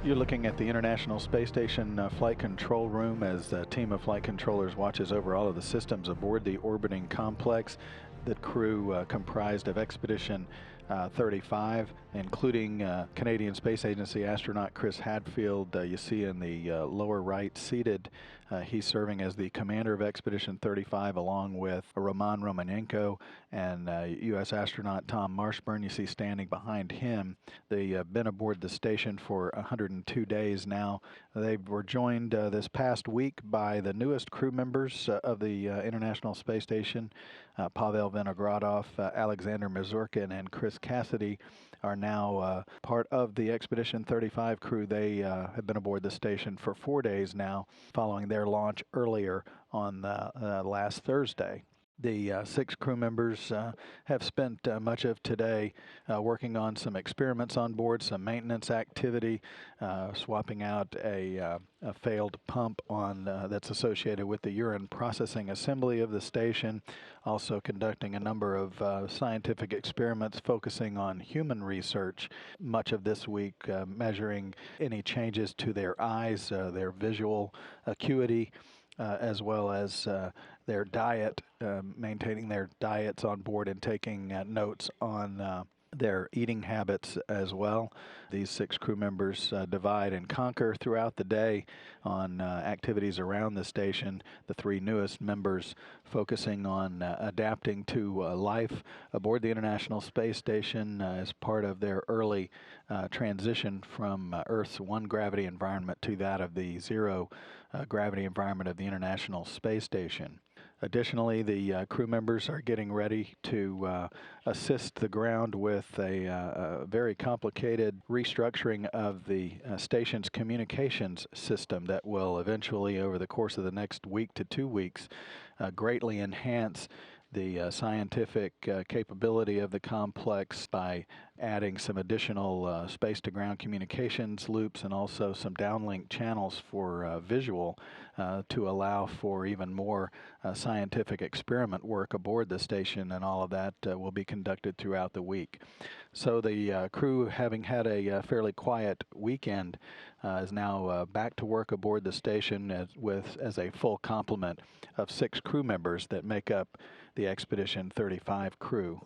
You're looking at the International Space Station flight control room as a team of flight controllers watches over all of the systems aboard the orbiting complex. The crew comprised of Expedition 35, including Canadian Space Agency astronaut Chris Hadfield. You see in the lower right seated. He's serving as the commander of Expedition 35 along with Roman Romanenko and U.S. astronaut Tom Marshburn. You see standing behind him. They've been aboard the station for 102 days now. They were joined this past week by the newest crew members of the International Space Station. Pavel Vinogradov, Alexander Mazurkin, and Chris Cassidy are now part of the Expedition 35 crew. They have been aboard the station for 4 days now, following their launch earlier on last Thursday. The 6 crew members have spent much of today working on some experiments on board, some maintenance activity, swapping out a failed pump that's associated with the urine processing assembly of the station, also conducting a number of scientific experiments focusing on human research, much of this week measuring any changes to their eyes, their visual acuity, as well as their diet, maintaining their diets on board and taking notes on their eating habits as well. These 6 crew members divide and conquer throughout the day on activities around the station. The 3 newest members focusing on adapting to life aboard the International Space Station as part of their early transition from Earth's 1 gravity environment to that of the 0 gravity environment of the International Space Station. Additionally, the crew members are getting ready to assist the ground with a very complicated restructuring of the station's communications system that will eventually, over the course of the next week to 2 weeks, greatly enhance the scientific capability of the complex by adding some additional space-to-ground communications loops and also some downlink channels for visual to allow for even more scientific experiment work aboard the station, and all of that will be conducted throughout the week. So the crew, having had a fairly quiet weekend, is now back to work aboard the station as a full complement of 6 crew members that make up the Expedition 35 crew.